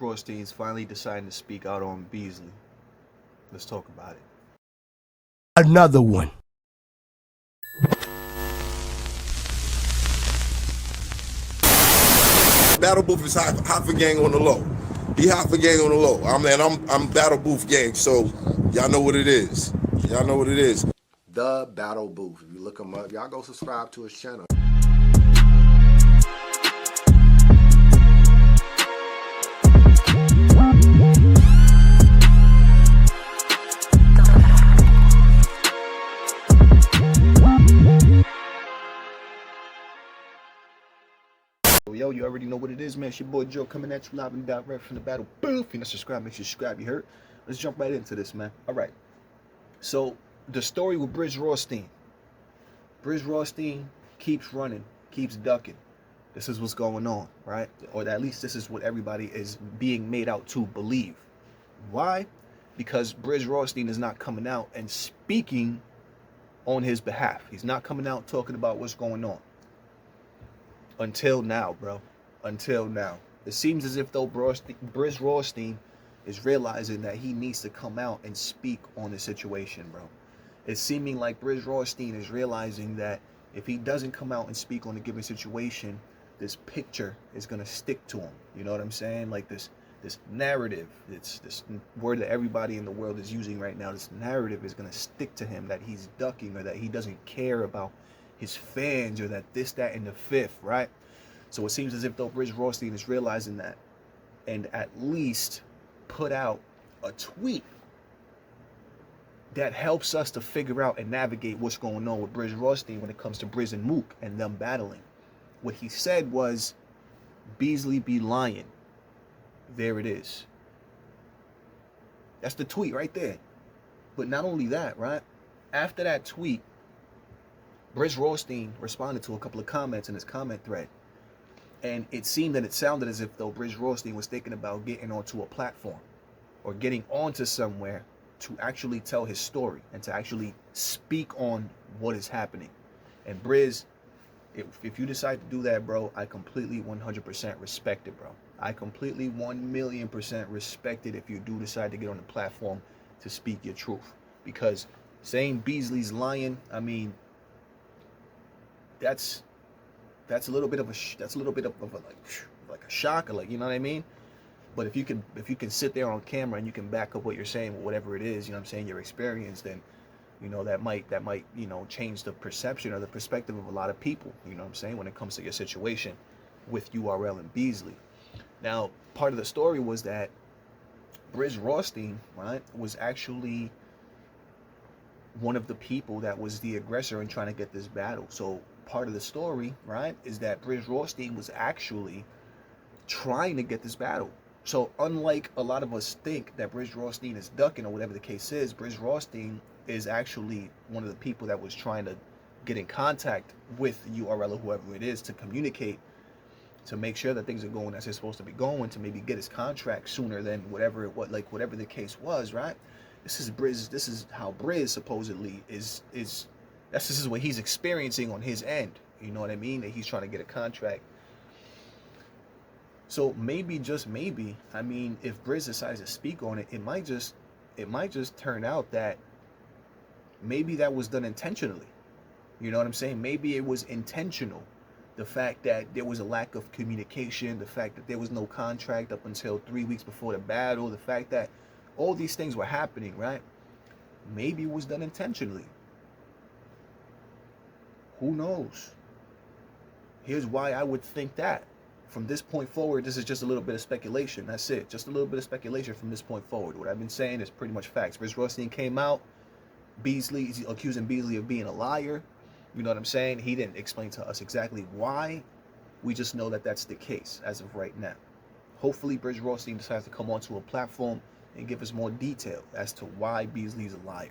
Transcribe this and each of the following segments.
Rawsteen's finally deciding to speak out on Beasley. Let's talk about it. Another one. Battle Booth is half a gang on the low. He half a gang on the low. I'm Battle Booth gang, so y'all know what it is. Y'all know what it is. The Battle Booth. If you look him up, y'all go subscribe to his channel. Yo, you already know what it is, man. It's your boy Joe coming at you live and direct from the Battle Booth. If you're not subscribed, make sure you subscribe, you heard? Let's jump right into this, man. All right. So, the story with Brizz Rawsteen. Brizz Rawsteen keeps running, keeps ducking. This is what's going on, right? Or at least this is what everybody is being made out to believe. Why? Because Brizz Rawsteen is not coming out and speaking on his behalf. He's not coming out talking about what's going on. Until now, bro. Until now. It seems as if though Brizz Rawsteen is realizing that he needs to come out and speak on the situation, bro. It's seeming like Brizz Rawsteen is realizing that if he doesn't come out and speak on a given situation, this picture is gonna stick to him. You know what I'm saying? Like this narrative, it's this word that everybody in the world is using right now. This narrative is gonna stick to him that he's ducking or that he doesn't care about his fans or that this, that, and the fifth, right? So it seems as if though Brizz Rawsteen is realizing that and at least put out a tweet that helps us to figure out and navigate what's going on with Brizz Rawsteen when it comes to Brizz and Mook and them battling. What he said was, Beasley be lying. There it is. That's the tweet right there. But not only that, right? After that tweet, Brizz Rawsteen responded to a couple of comments in his comment thread. And it seemed that it sounded as if though Brizz Rawsteen was thinking about getting onto a platform or getting onto somewhere to actually tell his story and to actually speak on what is happening. And Brizz, if you decide to do that, bro, I completely 100% respect it, bro. I completely 1,000,000% respect it if you do decide to get on the platform to speak your truth. Because saying Beasley's lying, I mean, that's a little bit of a like a shock, or like, you know what I mean? But if you can sit there on camera and you can back up what you're saying, whatever it is, you know what I'm saying, your experience, then you know that might you know change the perception or the perspective of a lot of people, you know what I'm saying, when it comes to your situation with URL and Beasley. Now, part of the story was that Brizz Rawsteen, right, was actually one of the people that was the aggressor in trying to get this battle. So part of the story, right, is that Brizz Rawsteen was actually trying to get this battle. So unlike a lot of us think that Brizz Rawsteen is ducking or whatever the case is, Brizz Rawsteen is actually one of the people that was trying to get in contact with URL or whoever it is to communicate, to make sure that things are going as they're supposed to be going, to maybe get his contract sooner than whatever the case was, right? This is how Brizz supposedly is this is what he's experiencing on his end. You know what I mean? That he's trying to get a contract. So maybe, just maybe, I mean, if Brizz decides to speak on it, it might just turn out that maybe that was done intentionally. You know what I'm saying? Maybe it was intentional. The fact that there was a lack of communication, the fact that there was no contract up until 3 weeks before the battle, the fact that all these things were happening, right? Maybe it was done intentionally. Who knows? Here's why I would think that. From this point forward, this is just a little bit of speculation. That's it. Just a little bit of speculation from this point forward. What I've been saying is pretty much facts. Brizz Rawsteen came out. Beasley is accusing Beasley of being a liar. You know what I'm saying? He didn't explain to us exactly why. We just know that that's the case as of right now. Hopefully, Brizz Rawsteen decides to come onto a platform and give us more detail as to why Beasley's a liar.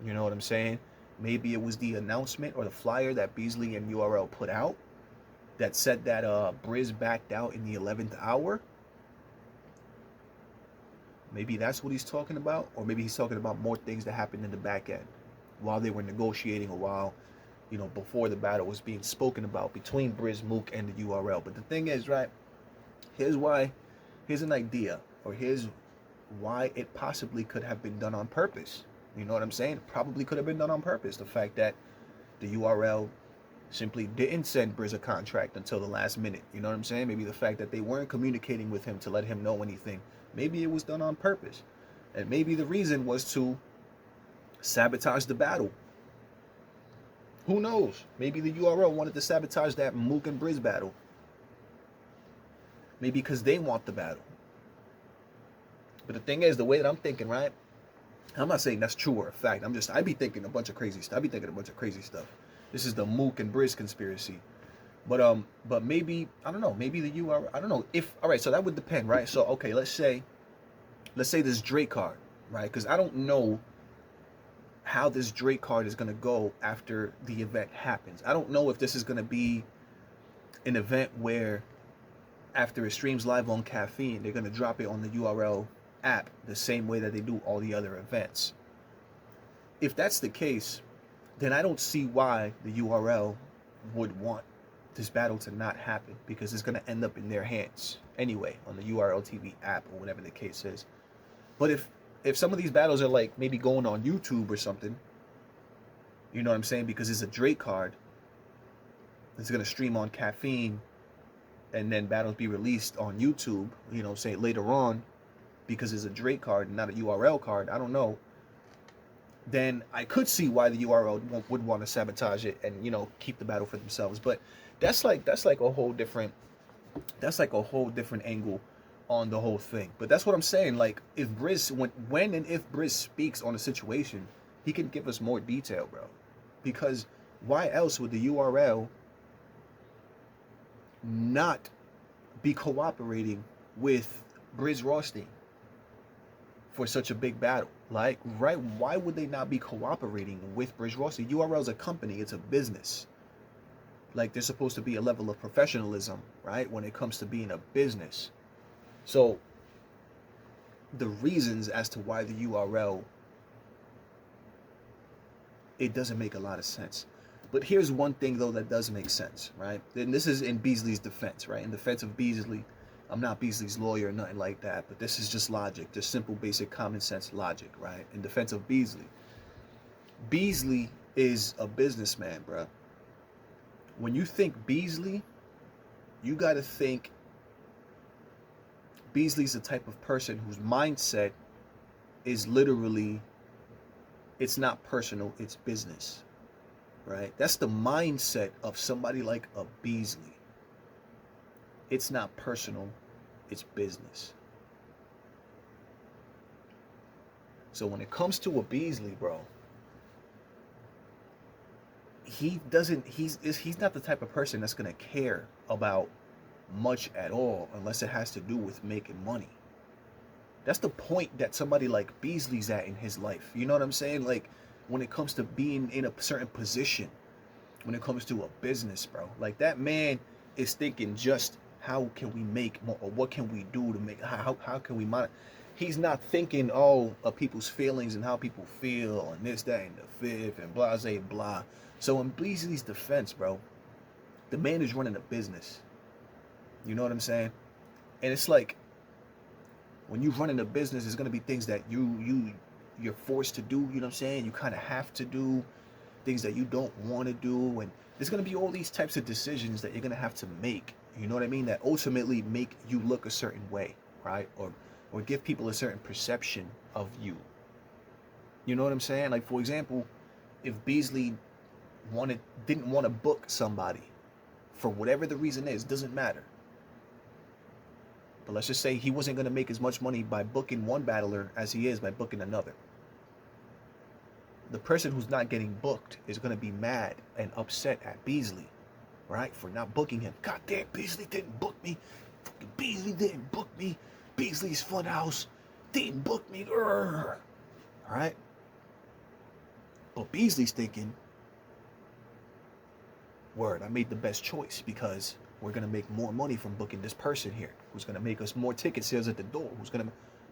You know what I'm saying? Maybe it was the announcement or the flyer that Beasley and URL put out that said that Brizz backed out in the 11th hour. Maybe that's what he's talking about. Or maybe he's talking about more things that happened in the back end while they were negotiating, or while, you know, before the battle was being spoken about between Brizz, Mook, and the URL. But the thing is, right, here's why here's an idea, or here's why it possibly could have been done on purpose. You know what I'm saying? It probably could have been done on purpose. The fact that the URL simply didn't send Brizz a contract until the last minute. You know what I'm saying? Maybe the fact that they weren't communicating with him to let him know anything. Maybe it was done on purpose. And maybe the reason was to sabotage the battle. Who knows? Maybe the URL wanted to sabotage that Mook and Brizz battle. Maybe because they want the battle. But the thing is, the way that I'm thinking, right? I'm not saying that's true or a fact. I be thinking a bunch of crazy stuff. This is the Mook and Brizz conspiracy. But maybe, I don't know, maybe the URL, I don't know. All right, so that would depend, right? So, okay, let's say this Drake card, right? Because I don't know how this Drake card is going to go after the event happens. I don't know if this is going to be an event where after it streams live on Caffeine, they're going to drop it on the URL app the same way that they do all the other events. If that's the case, then I don't see why the URL would want this battle to not happen, because it's going to end up in their hands anyway on the URL TV app or whatever the case is. But if some of these battles are like maybe going on YouTube or something, you know what I'm saying, because it's a Drake card, it's going to stream on Caffeine and then battles be released on YouTube, you know, say later on, because it's a Drake card and not a URL card, I don't know, then I could see why the URL would want to sabotage it and, you know, keep the battle for themselves. But that's like a whole different angle on the whole thing. But that's what I'm saying. Like, if Brizz, when and if Brizz speaks on a situation, he can give us more detail, bro. Because why else would the URL not be cooperating with Brizz Rawsteen for such a big battle? Like, right, why would they not be cooperating with Brizz Rawsteen? URL is a company, it's a business. Like, there's supposed to be a level of professionalism, right, when it comes to being a business. So the reasons as to why the URL, it doesn't make a lot of sense. But here's one thing, though, that does make sense, right? And this is in Beasley's defense, right? In defense of Beasley, I'm not Beasley's lawyer or nothing like that, but this is just logic, just simple, basic, common sense logic, right? In defense of Beasley, Beasley is a businessman, bro. When you think Beasley, you got to think Beasley's the type of person whose mindset is literally, it's not personal, it's business, right? That's the mindset of somebody like a Beasley. It's not personal, it's business. So when it comes to a Beasley, bro, he's not the type of person that's gonna care about much at all unless it has to do with making money. That's the point that somebody like Beasley's at in his life. You know what I'm saying? Like, when it comes to being in a certain position, when it comes to a business, bro, like, that man is thinking just how can we make more, or what can we do to make, how can we monitor. He's not thinking, oh, of people's feelings and how people feel and this, that, and the fifth and blah, blah, blah. So in Beasley's defense, bro, the man is running a business. You know what I'm saying? And it's like, when you're running a business, there's gonna be things that you're forced to do. You know what I'm saying? You kind of have to do things that you don't want to do, and there's gonna be all these types of decisions that you're gonna have to make. You know what I mean? That ultimately make you look a certain way, right? Or give people a certain perception of you. You know what I'm saying? Like, for example, if Beasley didn't want to book somebody for whatever the reason is, doesn't matter. But let's just say he wasn't going to make as much money by booking one battler as he is by booking another. The person who's not getting booked is going to be mad and upset at Beasley, right, for not booking him. God damn, Beasley didn't book me. Fucking Beasley didn't book me. Beasley's Funhouse didn't book me. All right? But Beasley's thinking, word, I made the best choice because we're going to make more money from booking this person here who's going to make us more ticket sales at the door.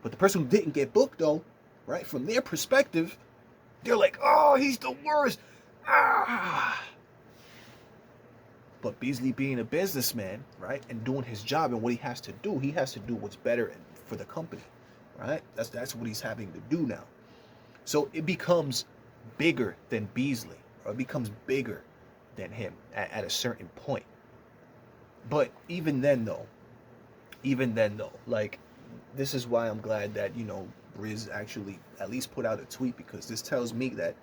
But the person who didn't get booked, though, right, from their perspective, they're like, oh, he's the worst. But But Beasley being a businessman, right, and doing his job and what he has to do what's better for the company, right? That's what he's having to do now. So it becomes bigger than Beasley, or it becomes bigger than him at a certain point. But even then though, like, this is why I'm glad that, Brizz actually at least put out a tweet, because this tells me that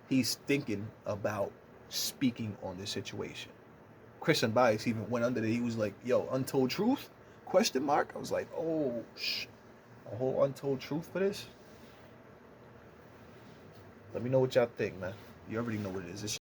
he's thinking about speaking on this situation. Chris Unbiased even went under there. He was like, yo, untold truth? Question mark? I was like, oh, a whole untold truth for this? Let me know what y'all think, man. You already know what it is. It's